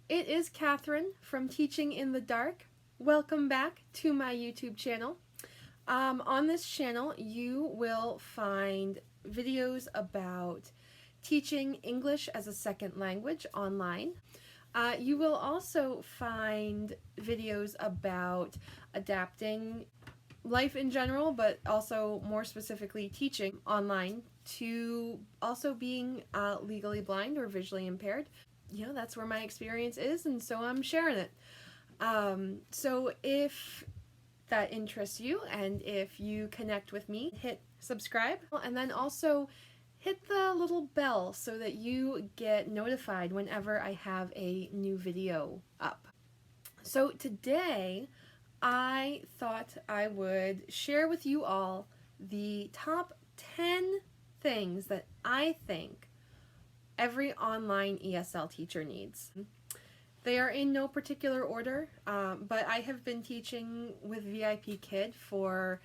It is Catherine from Teaching in the Dark. Welcome back to my YouTube channel. On this channel you will find videos about teaching English as a second language online. You will also find videos about adapting life in general, but also more specifically teaching online to also being legally blind or visually impaired. You know, that's where my experience is, and so I'm sharing it. So if that interests you and if you connect with me, hit subscribe and then also hit the little bell so that you get notified whenever I have a new video up. So today I thought I would share with you all the top 10 things that I think every online ESL teacher needs. They are in no particular order, but I have been teaching with VIP Kid for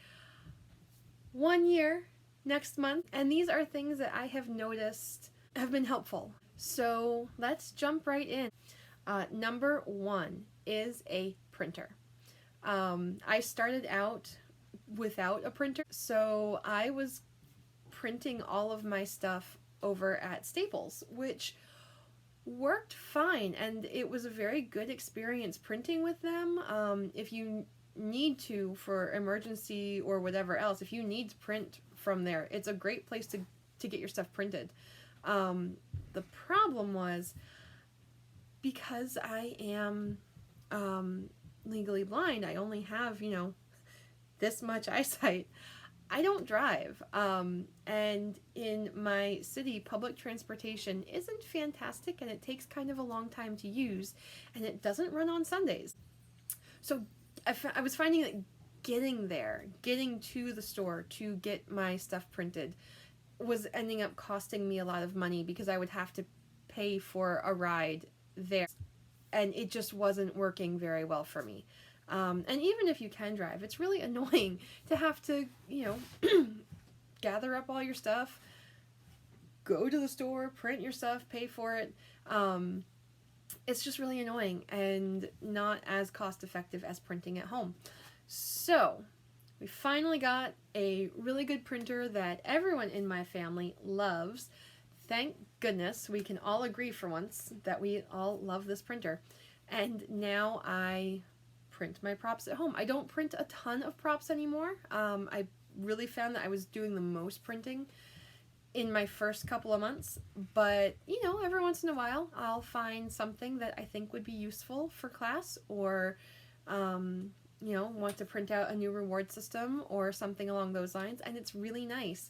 1 year next month, and these are things that I have noticed have been helpful. So let's jump right in. Number 1 is a printer. I started out without a printer, so I was printing all of my stuff over at Staples, which worked fine, and it was a very good experience printing with them. If you need to for emergency or whatever else, if you need to print from there, it's a great place to get your stuff printed. The problem was, because I am legally blind, I only have, this much eyesight. I don't drive, and in my city, public transportation isn't fantastic, and it takes kind of a long time to use, and it doesn't run on Sundays. So I was finding that getting to the store to get my stuff printed was ending up costing me a lot of money because I would have to pay for a ride there, and it just wasn't working very well for me. And even if you can drive, it's really annoying to have to, gather up all your stuff, go to the store, print your stuff, pay for it. It's just really annoying and not as cost effective as printing at home. So we finally got a really good printer that everyone in my family loves. Thank goodness we can all agree for once that we all love this printer. And now I print my props at home. I don't print a ton of props anymore. I really found that I was doing the most printing in my first couple of months, but every once in a while I'll find something that I think would be useful for class, or want to print out a new reward system or something along those lines, and it's really nice.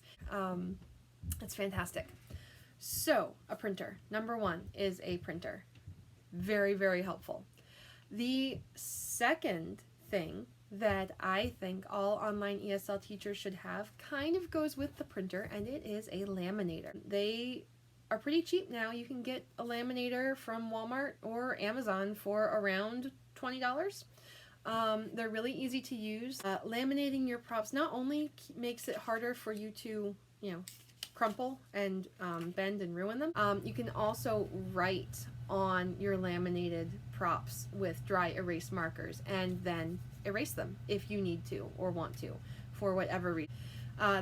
It's fantastic. So a printer. Number 1 is a printer. Very, very helpful. The second thing that I think all online ESL teachers should have kind of goes with the printer, and it is a laminator. They are pretty cheap now. You can get a laminator from Walmart or Amazon for around $20. They're really easy to use. Laminating your props not only makes it harder for you to, crumple and bend and ruin them, you can also write on your laminated props with dry erase markers and then erase them if you need to or want to for whatever reason.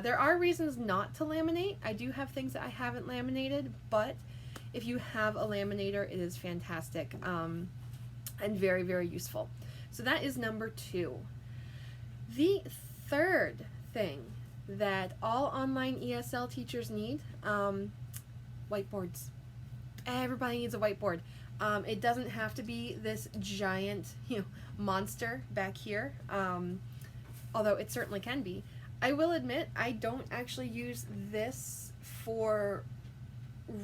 There are reasons not to laminate. I do have things that I haven't laminated, but if you have a laminator, it is fantastic and very, very useful. So that is number 2. The third thing that all online ESL teachers need, whiteboards. Everybody needs a whiteboard. It doesn't have to be this giant, monster back here, although it certainly can be. I will admit I don't actually use this for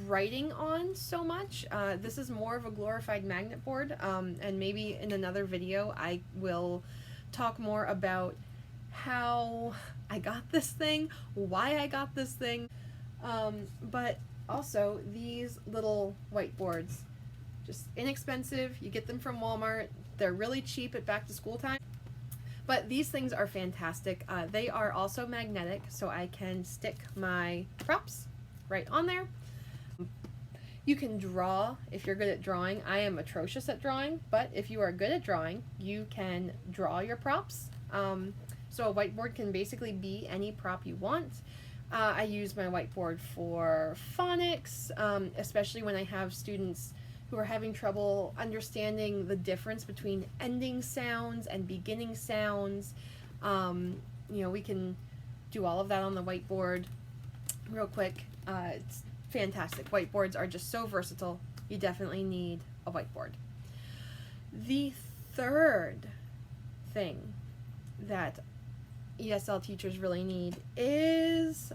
writing on so much. This is more of a glorified magnet board, and maybe in another video I will talk more about how I got this thing, why I got this thing, but also these little whiteboards. Just inexpensive. You get them from Walmart. They're really cheap at back to school time. But these things are fantastic. They are also magnetic, so I can stick my props right on there. You can draw if you're good at drawing. I am atrocious at drawing, but if you are good at drawing, you can draw your props. So a whiteboard can basically be any prop you want. I use my whiteboard for phonics, especially when I have students who are having trouble understanding the difference between ending sounds and beginning sounds. We can do all of that on the whiteboard real quick. It's fantastic. Whiteboards are just so versatile. You definitely need a whiteboard. The third thing that ESL teachers really need is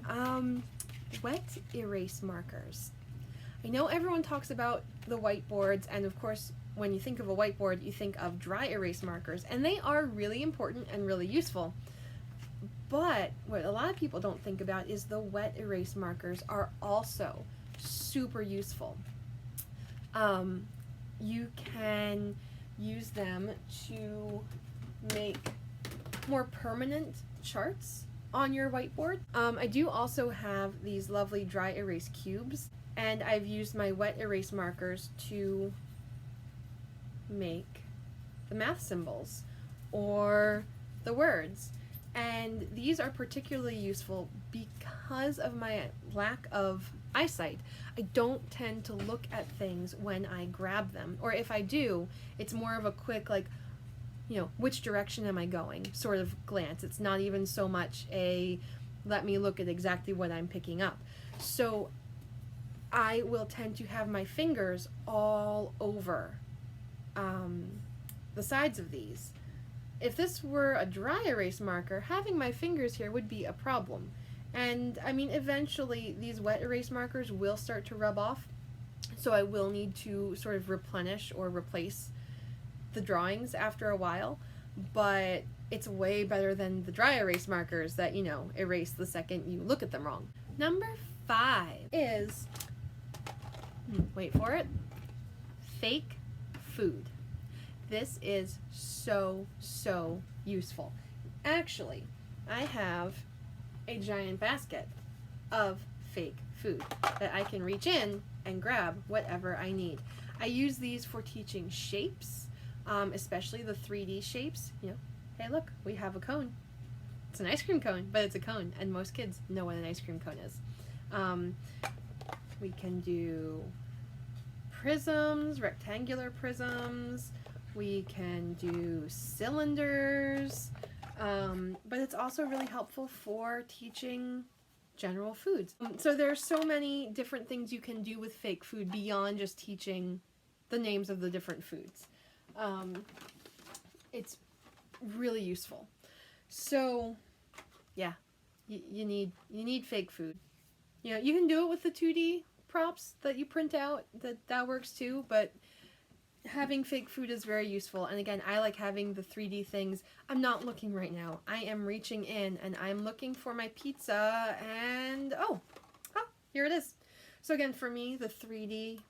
wet erase markers. I know everyone talks about the whiteboards, and of course when you think of a whiteboard you think of dry erase markers, and they are really important and really useful. But what a lot of people don't think about is the wet erase markers are also super useful. You can use them to make more permanent charts on your whiteboard. I do also have these lovely dry erase cubes, and I've used my wet erase markers to make the math symbols or the words. And these are particularly useful because of my lack of eyesight. I don't tend to look at things when I grab them, or if I do, it's more of a quick, like, which direction am I going sort of glance. It's not even so much a let me look at exactly what I'm picking up. So I will tend to have my fingers all over the sides of these. If this were a dry erase marker, having my fingers here would be a problem. And I mean, eventually these wet erase markers will start to rub off, so I will need to sort of replenish or replace the drawings after a while, but it's way better than the dry erase markers that, erase the second you look at them wrong. Number 5 is, wait for it, fake food. This is so useful. Actually, I have a giant basket of fake food that I can reach in and grab whatever I need. I use these for teaching shapes, especially the 3D shapes. Hey look, we have a cone. It's an ice cream cone, but it's a cone, and most kids know what an ice cream cone is. We can do prisms, rectangular prisms. We can do cylinders, but it's also really helpful for teaching general foods. So there are so many different things you can do with fake food beyond just teaching the names of the different foods. It's really useful. So yeah, you need fake food. You can do it with the 2D props that you print out. That works too, but having fake food is very useful. And again, I like having the 3D things. I'm not looking right now. I am reaching in and I'm looking for my pizza, and oh, here it is. So again, for me, the 3D,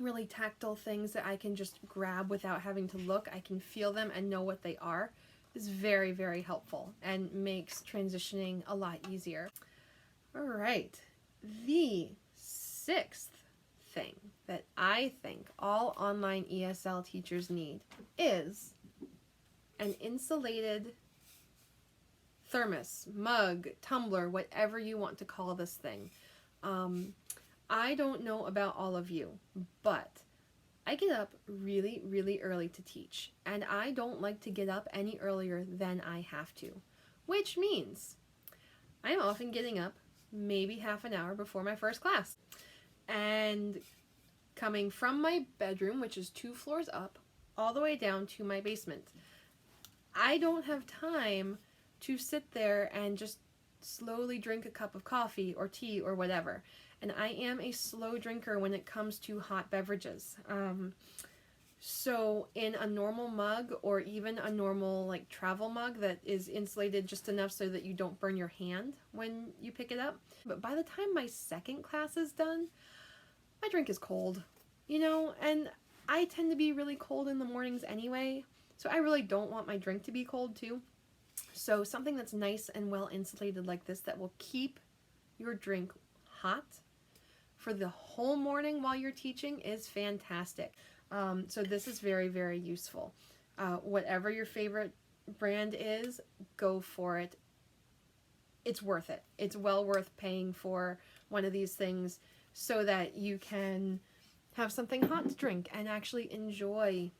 really tactile things that I can just grab without having to look, I can feel them and know what they are, is very helpful and makes transitioning a lot easier. All right, the 6th thing that I think all online ESL teachers need is an insulated thermos, mug, tumbler, whatever you want to call this thing. I don't know about all of you, but I get up really early to teach, and I don't like to get up any earlier than I have to, which means I'm often getting up maybe half an hour before my first class. And coming from my bedroom, which is 2 floors up, all the way down to my basement. I don't have time to sit there and just slowly drink a cup of coffee or tea or whatever. And I am a slow drinker when it comes to hot beverages. So in a normal mug, or even a normal travel mug that is insulated just enough so that you don't burn your hand when you pick it up. But by the time my second class is done, my drink is cold, and I tend to be really cold in the mornings anyway, so I really don't want my drink to be cold too. So something that's nice and well insulated like this that will keep your drink hot for the whole morning while you're teaching is fantastic. So this is very, very useful. Whatever your favorite brand is, go for it. It's worth it. It's well worth paying for one of these things so that you can have something hot to drink and actually enjoy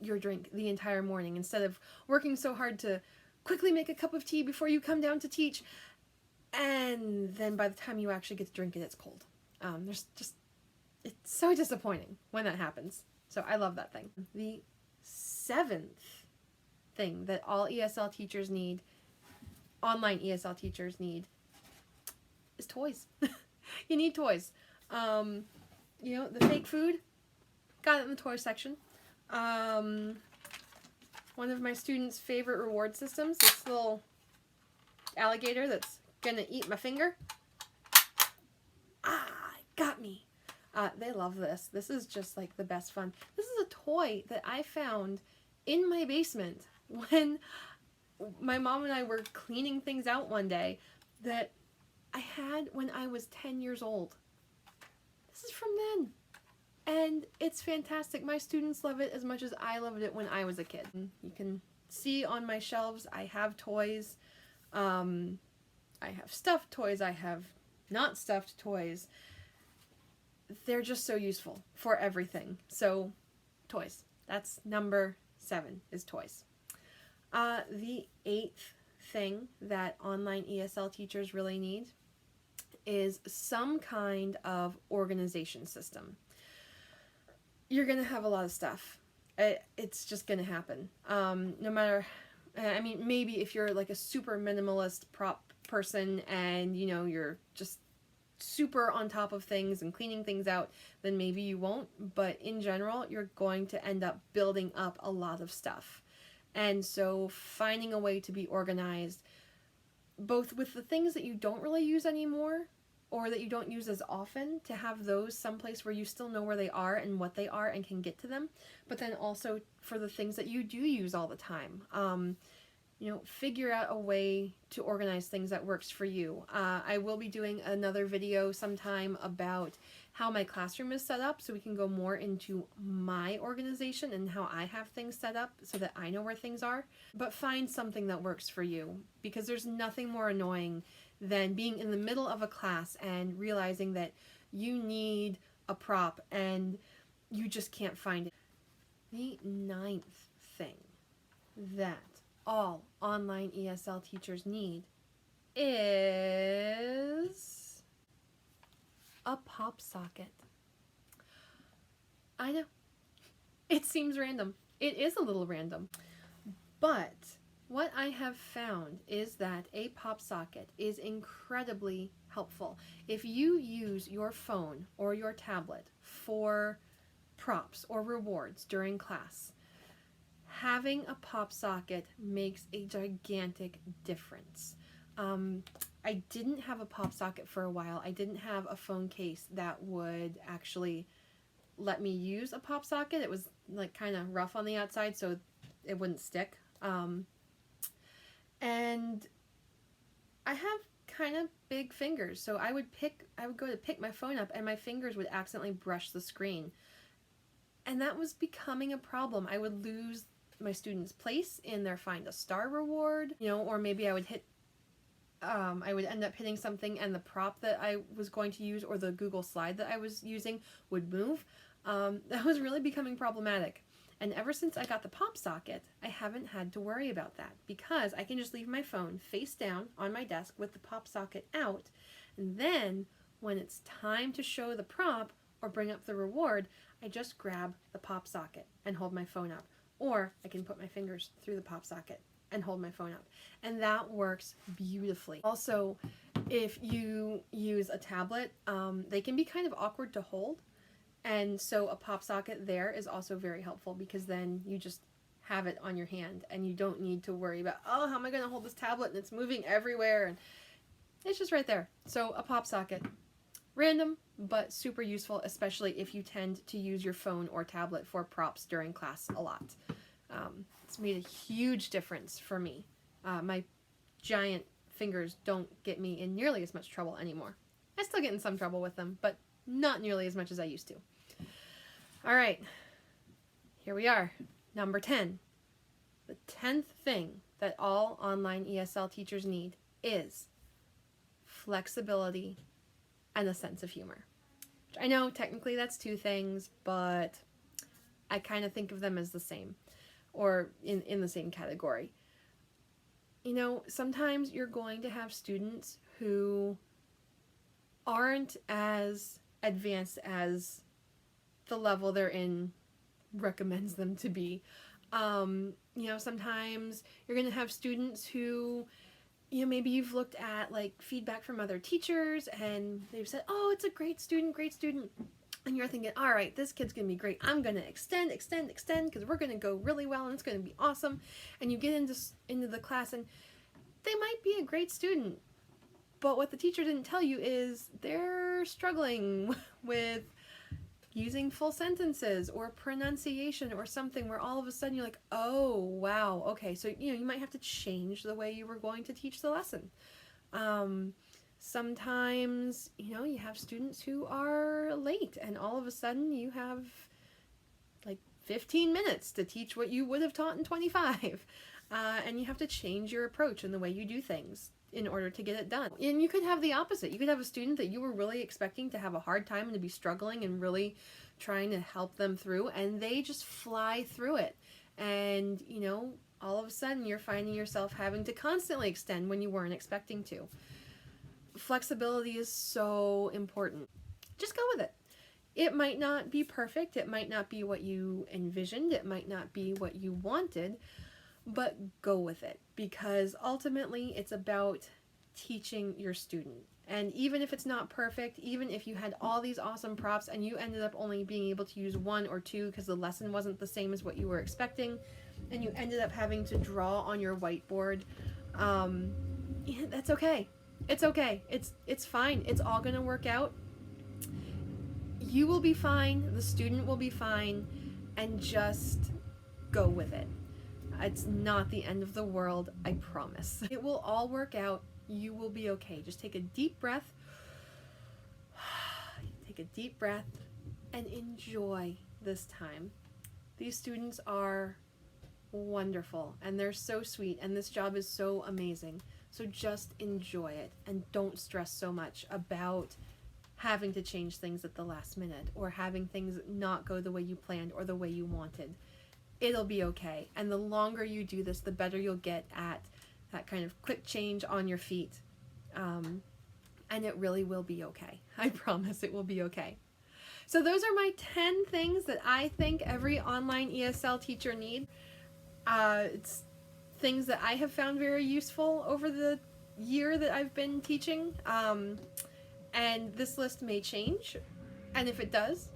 your drink the entire morning instead of working so hard to quickly make a cup of tea before you come down to teach, and then by the time you actually get to drink it, it's cold. It's so disappointing when that happens. So I love that thing. The 7th thing that all ESL teachers need, online ESL teachers need, is toys. You need toys. You know, the fake food, got it in the toy section. One of my students' favorite reward systems, this little alligator that's gonna eat my finger. It got me. They love this. This is just like the best fun. This is a toy that I found in my basement when my mom and I were cleaning things out one day that I had when I was 10 years old. This is from then. And it's fantastic. My students love it as much as I loved it when I was a kid. You can see on my shelves I have toys. I have stuffed toys. I have not stuffed toys. They're just so useful for everything. So, toys. That's number 7, is toys. The 8th thing that online ESL teachers really need is some kind of organization system. You're going to have a lot of stuff. It's just going to happen. No matter, I mean, maybe if you're like a super minimalist prop person and, you know, you're just super on top of things and cleaning things out, then maybe you won't. But in general, you're going to end up building up a lot of stuff. And so finding a way to be organized, both with the things that you don't really use anymore or that you don't use as often, to have those someplace where you still know where they are and what they are and can get to them, but then also for the things that you do use all the time. You know, figure out a way to organize things that works for you. I will be doing another video sometime about how my classroom is set up, so we can go more into my organization and how I have things set up so that I know where things are. But find something that works for you, because there's nothing more annoying than being in the middle of a class and realizing that you need a prop and you just can't find it. The 9th thing that all online ESL teachers need is a pop socket. I know, it seems random. It is a little random, but what I have found is that a pop socket is incredibly helpful. If you use your phone or your tablet for props or rewards during class, having a pop socket makes a gigantic difference. I didn't have a pop socket for a while. I didn't have a phone case that would actually let me use a pop socket. It was like kind of rough on the outside, so it wouldn't stick. And I have kind of big fingers, so I would go to pick my phone up and my fingers would accidentally brush the screen. And that was becoming a problem. I would lose my students' place in their Find a Star reward, you know, or maybe I would I would end up hitting something and the prop that I was going to use or the Google slide that I was using would move. That was really becoming problematic. And ever since I got the pop socket, I haven't had to worry about that, because I can just leave my phone face down on my desk with the pop socket out, and then when it's time to show the prop or bring up the reward, I just grab the pop socket and hold my phone up. Or I can put my fingers through the pop socket and hold my phone up. And that works beautifully. Also, if you use a tablet, they can be kind of awkward to hold. And so a pop socket there is also very helpful, because then you just have it on your hand and you don't need to worry about, oh, how am I going to hold this tablet and it's moving everywhere, and it's just right there. So a pop socket, random but super useful, especially if you tend to use your phone or tablet for props during class a lot. It's made a huge difference for me. My giant fingers don't get me in nearly as much trouble anymore. I still get in some trouble with them, but Not nearly as much as I used to. All right, here we are. Number 10. The 10th thing that all online ESL teachers need is flexibility and a sense of humor. I know technically that's two things, but I kind of think of them as the same, or in the same category. You know, sometimes you're going to have students who aren't as advanced as the level they're in recommends them to be. You know, sometimes you're going to have students who, you know, maybe you've looked at like feedback from other teachers and they've said, oh, it's a great student, and you're thinking, all right, this kid's going to be great. I'm going to extend, because we're going to go really well and it's going to be awesome. And you get into the class and they might be a great student, but what the teacher didn't tell you is they're struggling with using full sentences or pronunciation or something, where all of a sudden you're like, oh, wow, okay, so, you know, you might have to change the way you were going to teach the lesson. Sometimes, you know, you have students who are late and all of a sudden you have like 15 minutes to teach what you would have taught in 25. And you have to change your approach and the way you do things in order to get it done. And you could have the opposite. You could have a student that you were really expecting to have a hard time and to be struggling and really trying to help them through, and they just fly through it. And, you know, all of a sudden you're finding yourself having to constantly extend when you weren't expecting to. Flexibility is so important. Just go with it. It might not be perfect. It might not be what you envisioned. It might not be what you wanted, but go with it, because ultimately it's about teaching your student. And even if it's not perfect, even if you had all these awesome props and you ended up only being able to use 1 or 2 because the lesson wasn't the same as what you were expecting, and you ended up having to draw on your whiteboard, yeah, that's okay. It's okay. It's fine. It's all going to work out. You will be fine. The student will be fine. And just go with it. It's not the end of the world, I promise. It will all work out. You will be okay. Just take a deep breath. Take a deep breath and enjoy this time. These students are wonderful and they're so sweet, and this job is so amazing. So just enjoy it and don't stress so much about having to change things at the last minute or having things not go the way you planned or the way you wanted. It'll be okay. And the longer you do this, the better you'll get at that kind of quick change on your feet. And it really will be okay. I promise it will be okay. So those are my 10 things that I think every online ESL teacher needs. It's things that I have found very useful over the year that I've been teaching. And this list may change. And if it does,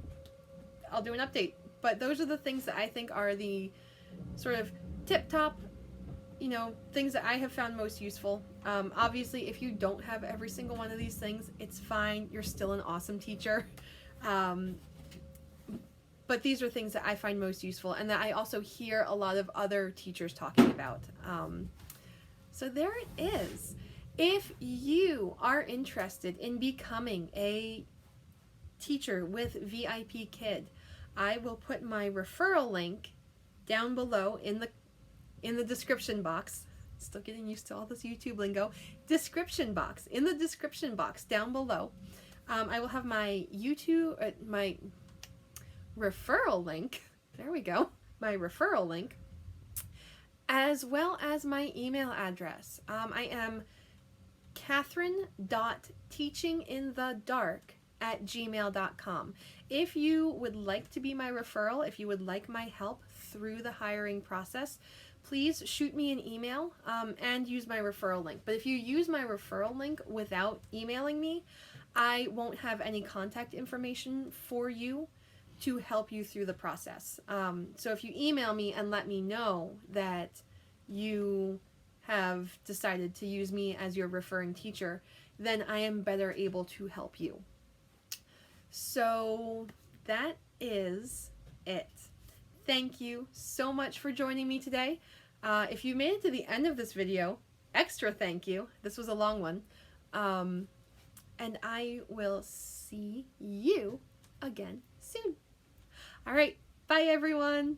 I'll do an update. But those are the things that I think are the sort of tip-top, you know, things that I have found most useful. Obviously, if you don't have every single one of these things, it's fine. You're still an awesome teacher. But these are things that I find most useful and that I also hear a lot of other teachers talking about. So there it is. If you are interested in becoming a teacher with VIP Kid, I will put my referral link down below in the description box. Still getting used to all this YouTube lingo. Description box. In the description box down below, I will have my my referral link. There we go. My referral link, as well as my email address. I am catherine.teachinginthedark@gmail.com. If you would like to be my referral, if you would like my help through the hiring process, please shoot me an email and use my referral link. But if you use my referral link without emailing me, I won't have any contact information for you to help you through the process. So if you email me and let me know that you have decided to use me as your referring teacher, then I am better able to help you. So that is it. Thank you so much for joining me today. If you made it to the end of this video, extra thank you. This was a long one. And I will see see you again soon. All right, bye everyone.